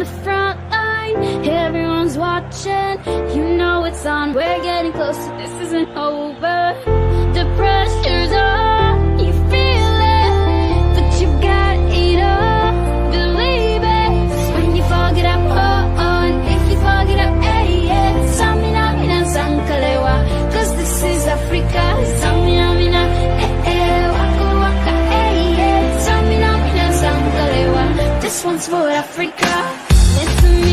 the front line, everyone's watching. You know it's on, we're getting closer, this isn't over. The pressure's on, you feel it, but you gotta eat up, believe it. 'Cause when you fall, get up, oh, oh, and if you fall, get up, hey, yeah. Samina, mina, sankalewa, 'cause this is Africa. Samina, mina, eh, eh, waka, waka, hey, yeah. Samina, mina, sankalewa, this one's for Africa. Listen.